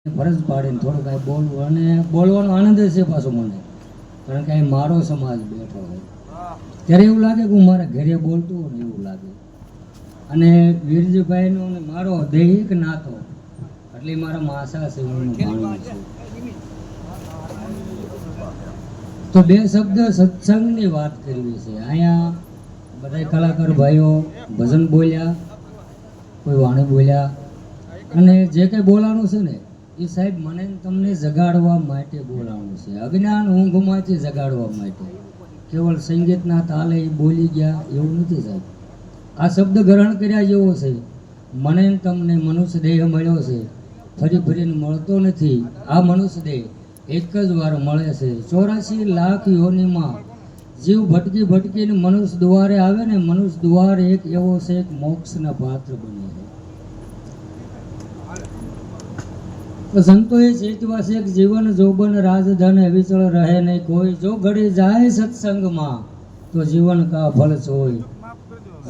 ફરજ પાડીને થોડું કાંઈ બોલવું અને બોલવાનો આનંદ છે પાછો મને, કારણ કે અહીં મારો સમાજ બેઠો હોય ત્યારે એવું લાગે કે હું મારા ઘરે બોલતો હોય ને એવું લાગે. અને વીરજીભાઈનો ને મારો દૈહિક નાતો એટલે મારા માસા છે, હું ભાણું છું. તો બે શબ્દ સત્સંગની વાત કરવી છે. અહીંયા બધા કલાકાર ભાઈઓ ભજન બોલ્યા, કોઈ વાણી બોલ્યા, અને જે કંઈ બોલાવાનું છે ને એ સાહેબ મને તમને જગાડવા માટે બોલાવવાનું છે. અજ્ઞાન ઊંઘમાંથી જગાડવા માટે. કેવળ સંગીતના તાલે એ બોલી ગયા એવું નથી સાહેબ. આ શબ્દ ગ્રહણ કર્યા જેવો છે. મને તમને મનુષ્ય દેહ મળ્યો છે, ફરી ફરીને મળતો નથી. આ મનુષ્ય દેહ એક જ વાર મળે છે. 84 લાખ યોનિમાં જીવ ભટકી ભટકીને મનુષ્ય દ્વારે આવે ને મનુષ્ય દ્વાર એક એવો છે એક મોક્ષના પાત્ર બને છે. તો સંતોએ ચેતવા છે કે જીવન જોબન રાજધન વિચળ રહે નહીં કોઈ. જો ઘડી જાય સત્સંગમાં તો જીવન કા ફળ છોય.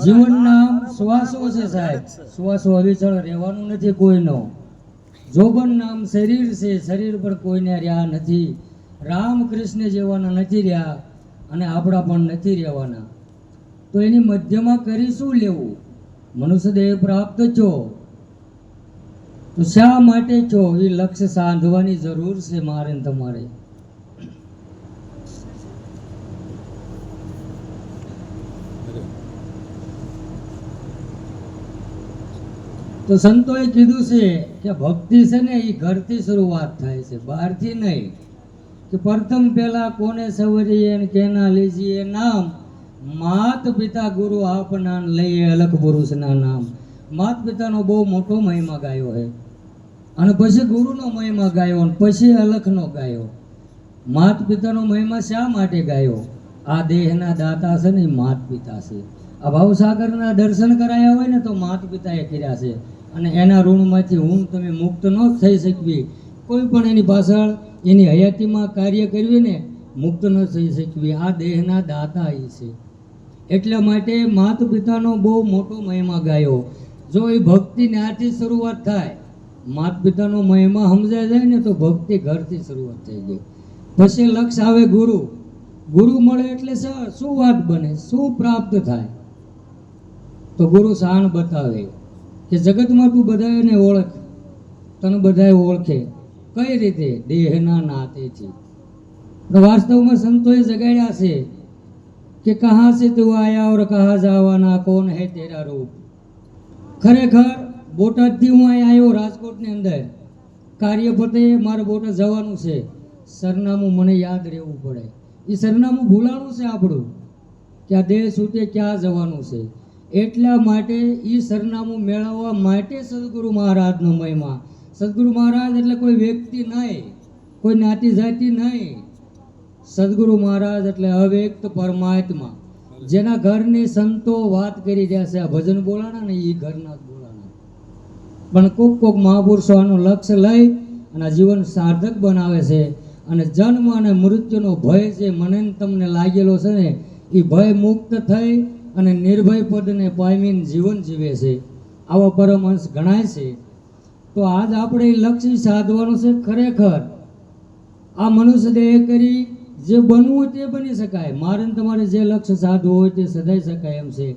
જીવનના શ્વાસો છે સાહેબ, શ્વાસો અવિચળ રહેવાનું નથી કોઈનો. જોબન નામ શરીર છે, શરીર પર કોઈને રહ્યા નથી. રામ કૃષ્ણ જેવાના નથી રહ્યા અને આપણા પણ નથી રહેવાના. તો એની મધ્યમાં કરી શું લેવું? મનુષ્ય દેહ પ્રાપ્ત છો તો શા માટે છો એ લક્ષ્ય સાધવાની જરૂર છે મારે ને તમારે. તો સંતોએ કીધું છે કે ભક્તિ છે ને એ ઘરથી શરૂઆત થાય છે, બહારથી નહીં. કે પ્રથમ પહેલા કોને સવરીએ ને કેના લીજીએ નામ, માત પિતા ગુરુ આપના લઈએ અલખ પુરુષના નામ. માત પિતાનો બહુ મોટો મહિમા ગાયો છે, અને પછી ગુરુનો મહિમા ગાયો, અને પછી અલખનો ગાયો. માત પિતાનો મહિમા શા માટે ગાયો? આ દેહના દાતા છે ને માત પિતા છે. આ ભાવસાગરના દર્શન કરાયા હોય ને તો માત પિતાએ કર્યા છે, અને એના ઋણમાંથી હું તમે મુક્ત ન થઈ શકવી. કોઈ પણ એની પાછળ એની હયાતીમાં કાર્ય કરવી ને મુક્ત ન થઈ શકવી. આ દેહના દાતા એ છે. એટલા માટે માત પિતાનો બહુ મોટો મહિમા ગાયો. જો એ ભક્તિ ત્યાંથી શરૂઆત થાય, માત પિતાનો મહિમા સમજાય જાય ને તો ભક્તિ ઘરથી શરૂઆત થઈ ગઈ. પછી લક્ષ આવે ગુરુ. ગુરુ મળે એટલે શું વાત બને, શું પ્રાપ્ત થાય? તો ગુરુ શાન બતાવે કે જગતમાં તું બધાને ઓળખ, તને બધાએ ઓળખે. કઈ રીતે? દેહના નાતેથી. વાસ્તવમાં સંતોએ જગાડ્યા છે કે કહા સે તું આયા ઓર કહા જાવાના, કોણ હે તેરા રૂપ. ખરેખર બોટાદથી હું અહીં આવ્યો રાજકોટની અંદર, કાર્ય પતે મારે બોટાદ જવાનું છે. સરનામું મને યાદ રહેવું પડે. એ સરનામું ભૂલાણું છે આપણું, કે આ દેહ છૂટે ક્યાં જવાનું છે. એટલા માટે એ સરનામું મેળવવા માટે સદગુરુ મહારાજનો મહિમા. સદગુરુ મહારાજ એટલે કોઈ વ્યક્તિ નહીં, કોઈ જ્ઞાતિ જાતિ નહીં. સદગુરુ મહારાજ એટલે અવ્યક્ત પરમાત્મા, જેના ઘરની સંતો વાત કરી રહ્યા છે. આ ભજન બોલાણા ને એ ઘરના જ બોલાણા. પણ કોક મહાપુરુષો આનું લક્ષ્ય લઈ અને જીવન સાર્થક બનાવે છે. અને જન્મ અને મૃત્યુનો ભય જે મને તમને લાગેલો છે ને એ ભય મુક્ત થઈ અને નિર્ભય પદને પામીને જીવન જીવે છે. આવા પરમહંસ ગણાય છે. તો આજ આપણે લક્ષ્ય સાધવાનું છે. ખરેખર આ મનુષ્ય દેહ કરી જે બનવું હોય તે બની શકાય. મારે તમારે જે લક્ષ્ય સાધવું હોય તે સદાઈ શકાય એમ છે.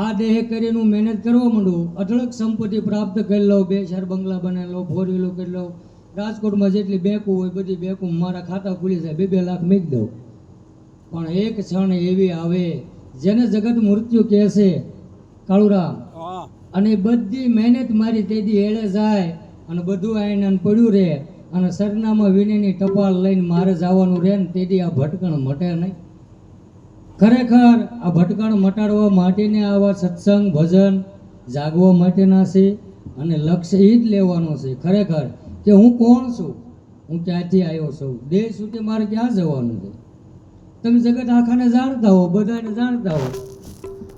આ દેહ કરીને હું મહેનત કરવા માંડું, અઢળક સંપત્તિ પ્રાપ્ત કરી લો, 2-4 બંગલા બનાવી લો, 4 વ્હીલો કરી લો, રાજકોટમાં જેટલી બેંકો હોય બધી બેંકો મારા ખાતા ખુલી જાય, 2-2 લાખ મૂકી દઉં. પણ એક ક્ષણ એવી આવે જેને જગત મૃત્યુ કહે છે, કાળુરામ, અને બધી મહેનત મારી તેથી એળે જાય અને બધું આઈને પડ્યું રહે, અને સરનામા વિનયની ટપાલ લઈને મારે જવાનું રહે ને તેથી આ ભટકણ મટે નહીં. ખરેખર આ ભટકણ મટાડવા માટેને આવા સત્સંગ ભજન જાગવા માટેના છે. અને લક્ષ્ય એ જ લેવાનો છે ખરેખર કે હું કોણ છું, હું ક્યાંથી આવ્યો છું, દેહ સુધી મારે ક્યાં જવાનું છે. તમે જગત આખાને જાણતા હો, બધાને જાણતા હો,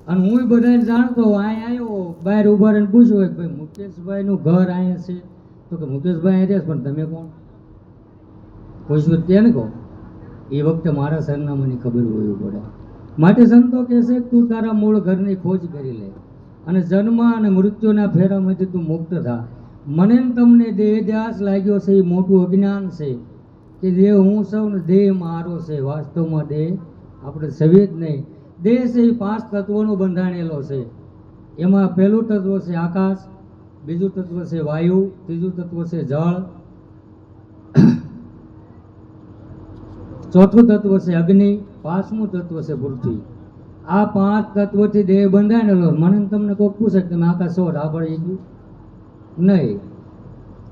અને હું બધાને જાણતો હો. અહીં આવ્યો બહાર ઉભા રહીને પૂછ્યું કે ભાઈ મુકેશભાઈનું ઘર અહીંયા છે, તો કે મુકેશભાઈ અહીં રહેશે, પણ તમે કોણ પૂછ્યું તેને કહો. એ વખતે મારા સરનામાની ખબર હોવી પડે. માટે સંતો કહેશે કે તું તારા મૂળ ઘરની ખોજ કરી લે અને જન્મ અને મૃત્યુના ફેરામાંથી તું મુક્ત થા. મને ને તમને દેહ ધ્યાસ લાગ્યો છે એ મોટું અજ્ઞાન છે કે દેહ હું સૌ ને દેહ મારો છે. વાસ્તવમાં દેહ આપણે સવી જ નહીં. દેહ છે એ 5 તત્વોનો બંધાણેલો છે. એમાં પહેલું તત્વ છે આકાશ, બીજું તત્વ છે વાયુ, ત્રીજું તત્વ છે જળ, ચોથું તત્વ છે અગ્નિ, પાંચમું તત્વ છે પૃથ્વી. આ 5 તત્વથી દેહ બંધાયેલો. મને ને તમને કોઈ પૂછે કે તમે આકાશ છો, રાબડી ગયું? નહીં.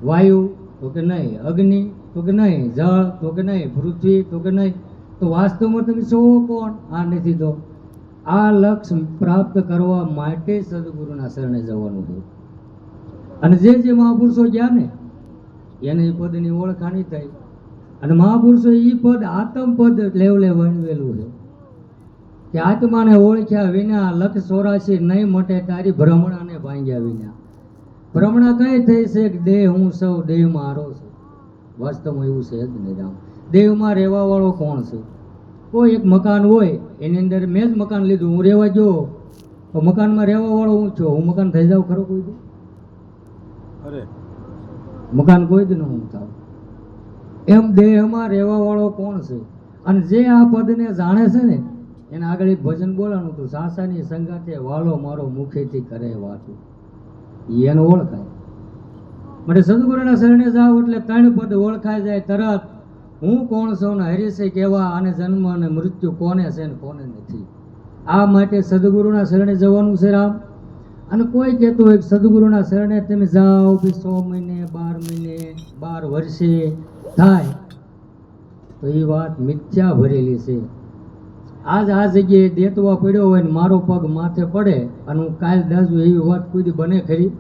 વાયુ તો કે નહીં, અગ્નિ તો કે નહીં, જળ તો કે નહીં, પૃથ્વી તો કે નહીં. તો વાસ્તવમાં તમે છો કોણ? આ નથી. તો આ લક્ષ્ય પ્રાપ્ત કરવા માટે સદગુરુના શરણે જવાનું છે. અને જે મહાપુરુષો ગયા ને એને એ પદની ઓળખાણી થઈ. અને મહાપુરુષો એ પદ આત્મપદ લેવલે વણવેલું છે કે આત્માને ઓળખ્યા વિના લક્ષ 84 નહીં મટે તારી ભ્રમણાને ભાંગ્યા વિના. ભ્રમણા કઈ થઈ છે કે દેહ હું સૌ, દેહ મારો છે. વાસ્તવમાં એવું છે જ નહીં રામ. દેહમાં રહેવા વાળો કોણ છે? કોઈ એક મકાન હોય એની અંદર મેં જ મકાન લીધું, હું રહેવા જો તો મકાનમાં રહેવા વાળો હું છું. હું મકાન થઈ જાઉં ખરો કોઈ દી? અરે મકાન કોઈ દી ન હું થાવ. એમ દેહમાં રહેવા વાળો કોણ છે? અને જે આ પદને જાણે છે ને એને આગળ એક ભજન બોલાનું હતું, સાસાની સંગાતે વાલો મારો મુખેથી કરે વાતું. એને ઓળખાય. માટે સદગુરુના શરણે જાવ એટલે 3 પદ ઓળખાઈ જાય તરત. હું કોણ છું ને હરિશે કેવા, અને જન્મ અને મૃત્યુ કોને છે ને કોને નથી. આ માટે સદગુરુના શરણે જવાનું છે રામ. અને કોઈ કહેતું હોય સદગુરુના શરણે તમે જાઓ 100 મહિને, 12 મહિને, 12 વર્ષે થાય, તો એ વાત મિથ્યા ભરેલી છે. આજ આ જગ્યાએ દેતવા પડ્યો હોય ને મારો પગ માથે પડે અને હું કાલ દાજુ, એવી વાત કોઈ દી બને ખરી?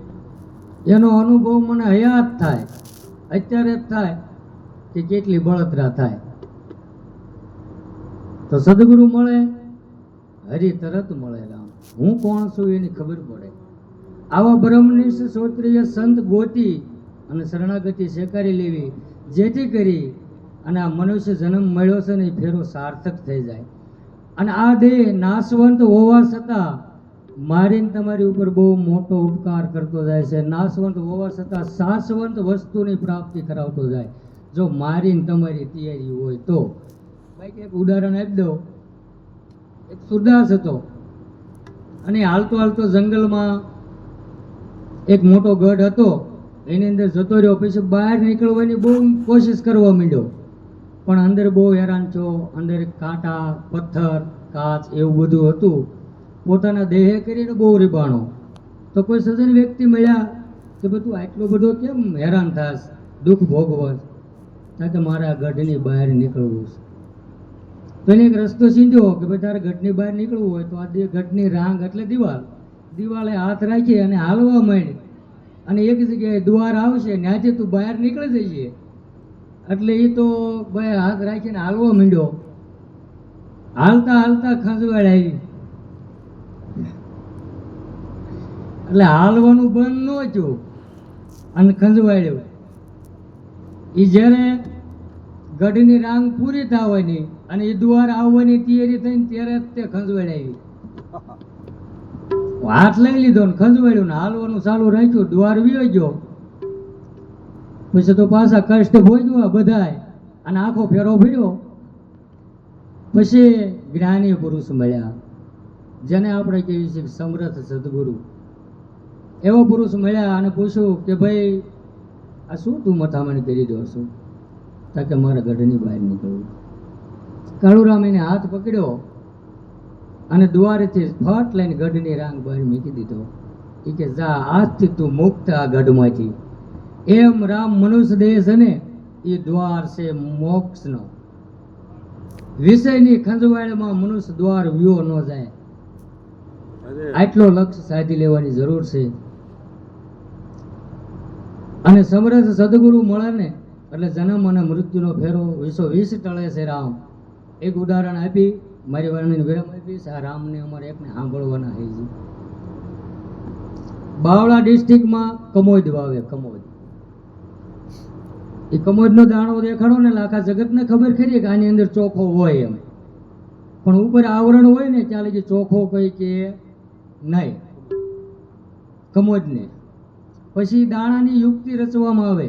એનો અનુભવ મને હયાત થાય, અત્યારે જ થાય કે કેટલી બળતરા થાય. તો સદગુરુ મળે, હરિ તરત મળે રામ. હું કોણ છું એની ખબર પડે. આવા બ્રહ્મનિષ્ઠ શ્રોત્રિય સંત ગોતી અને શરણાગતિ સ્વીકારી લેવી, જેથી કરી અને આ મનુષ્ય જન્મ મળ્યો છે ને એ ફેરો સાર્થક થઈ જાય. અને આ દેહ નાશવંત હોવા છતાં મારીને તમારી ઉપર બહુ મોટો ઉપકાર કરતો જાય છે. નાશવંત હોવા છતાં શાશ્વત વસ્તુની પ્રાપ્તિ કરાવતો જાય, જો મારીને તમારી તૈયારી હોય તો. ભાઈ એક ઉદાહરણ આપી દઉં. એક સુરદાસ હતો અને હાલતો હાલતો જંગલમાં એક મોટો ગઢ હતો, એની અંદર જતો રહ્યો. પછી બહાર નીકળવાની બહુ કોશિશ કરવા માંડ્યો, પણ અંદર બહુ હેરાન છો. અંદર કાંટા, પથ્થર, કાચ એવું બધું હતું. પોતાના દેહે કરીને બહુ રીબાણો. તો કોઈ સજ્જન વ્યક્તિ મળ્યા કે બધું આટલો બધો કેમ હેરાન થાસ, દુઃખ ભોગવસ? કારણ કે મારે આ ગઢની બહાર નીકળવું છે. તો એને એક રસ્તો સીધ્યો કે ભાઈ તારે ગઢની બહાર નીકળવું હોય તો આ ગઢની રાંગ એટલે દિવાલે હાથ રાખી અને હાલવા માંડ. અને એક જગ્યાએ દ્વાર આવશે, ત્યાંથી તું બહાર નીકળી જઈએ. એટલે એ તો ભાઈ હાથ રાખીને હાલવા માંડ્યો. હાલતા હાલતા ખંજવાળ આવી. એટલે હાલવાનું બંધ ન થયું અને ખંજવાળ્યું. એ જ્યારે ગઢની રાંગ પૂરી થવાની અને એ દ્વાર આવવાની તૈયારી થઈને ત્યારે તે ખંજવાળ આવી. હાથ લઈ લીધો ને ખંજવાળ્યું ને હાલવાનું ચાલુ રાખ્યું. દ્વાર વિયો ગયો. પછી તો પાછા કષ્ટ ભોગવ્યા બધાય અને આખો ફેરો ફર્યો. પછી જ્ઞાની પુરુષ મળ્યા, જેને આપણે કહીએ છીએ સમર્થ સદગુરુ. એવો પુરુષ મળ્યા અને પૂછ્યું કે ભાઈ આ શું તું મથામણ કરી દો છું? કે મારા ગઢની બહાર નીકળવું. કાળુરામ એને હાથ પકડ્યો અને દ્વારેથી ફટ લઈને ગઢની રાંગ બહાર મૂકી દીધો. એ કે જા, આજથી તું મુક્ત આ ગઢમાંથી. એમ રામ મનુષ્ય દેહ છે ને એ દ્વાર છે મોક્ષનો. વિષયની ખંજવાળમાં મનુષ્ય દ્વાર વ્યો ન જાય. આટલો લક્ષ્ય સાધી લેવાની જરૂર છે. અને સમરથ સદગુરુ મળે ને એટલે જન્મ અને મૃત્યુનો ફેરો 120 ટળે છે રામ. એક ઉદાહરણ આપી, મારી વાણીને વિરામ આપીશ. આ રામને અમારે એકને સાંભળવાના છે. બાવળા ડિસ્ટ્રિક્ટમાં કમોદ વાવે. કમોદ, એ કમોદનો દાણો દેખાડો ને આખા જગતને ખબર ખરી કે આની અંદર ચોખ્ખો હોય એમ, પણ ઉપર આવરણ હોય ને ત્યાં લગી ચોખ્ખો કઈ કે નહીં કમોદને. પછી દાણાની યુક્તિ રચવામાં આવે,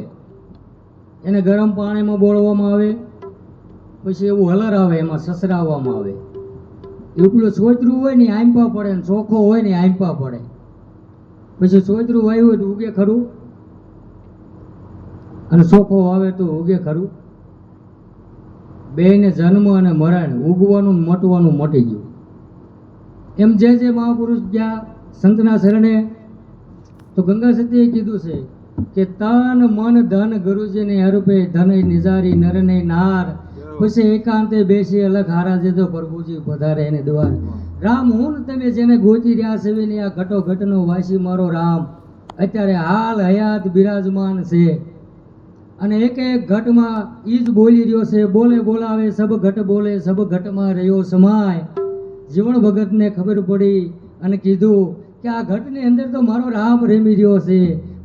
એને ગરમ પાણીમાં બોળવામાં આવે, પછી એવું હલર આવે, એમાં સસરાવવામાં આવે. ઉપલું સોતરું હોય ને આંપા પડે ને ચોખ્ખો હોય ને આંપા પડે. પછી સોતરું વાવ્યું તો ઉગે ખરું અને ચોખ્ખો વાવે તો ઉગે ખરું. બેને જન્મ અને મરણ, ઉગવાનું ને મટવાનું મટી ગયું. એમ જે મહાપુરુષ ગયા સંતના શરણે, તો ગંગા સતીએ કીધું છે કે તન મન ધન ગુરુજીને અર્પે, ધન નિજારી નરને નાર. પછી એકાંતે બેસી અલગ હારા જેતો પ્રભુજી પધારે એને દ્વાર. રામ હું ને તમે જેને ગોતી રહ્યા સેવીને આ ઘટો ઘટનો વાસી મારો રામ અત્યારે હાલ હયાત બિરાજમાન છે. અને એક એક ઘટમાં ઈ જ બોલી રહ્યો છે, બોલે બોલાવે સબ ઘટ બોલે, સબ ઘટમાં રહ્યો સમાય. જીવણ ભગતને ખબર પડી અને કીધું કે આ ઘટની અંદર તો મારો રામ રેમી રહ્યો છે,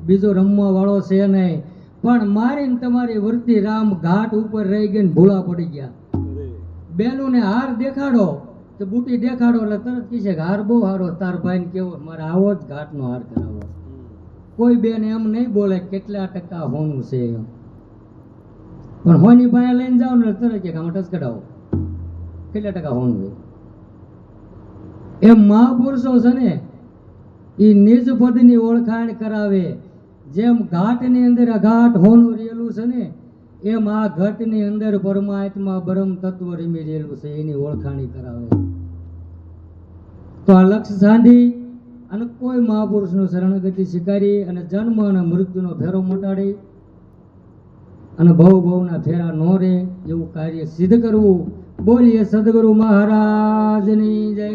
બીજો રમવા વાળો છે નહીં. પણ મારી ને તમારી વર્તી રામ ઘાટ ઉપર રહી ગઈ ને ભૂલા પડી ગયા. બેનું ને હાર દેખાડો તો બુટી દેખાડો એટલે તરત કીશે કે હાર બહુ હારો, તાર ભાઈ ને કેવો મારે આવો જ ઘાટનો હાર કરાવો. કોઈ બેન એમ નહીં બોલે કેટલા ટકા હોનું છે એમ, પણ હોની પાસે લઈને જાઓ ને તરત કે આમાં ટચ કઢાવો કેટલા ટકા હોનું છે. એમ મહાપુરુષો છે ને એ નિજ પદની ઓળખાણ કરાવે. જેમ ઘાટની અંદર અઘાટ હોનું રહેલું છે ને, એમ આ ઘટની અંદર પરમાત્મા બ્રહ્મ તત્વ રમી રહેલું છે, એની ઓળખાણી કરાવે. તો આ લક્ષ સાંધી અને કોઈ મહાપુરુષનું શરણગતિ સ્વીકારી અને જન્મ અને મૃત્યુનો ફેરો મટાડી અને ભવના ફેરા ન રહે એવું કાર્ય સિદ્ધ કરવું. બોલીએ સદગુરુ મહારાજની જય.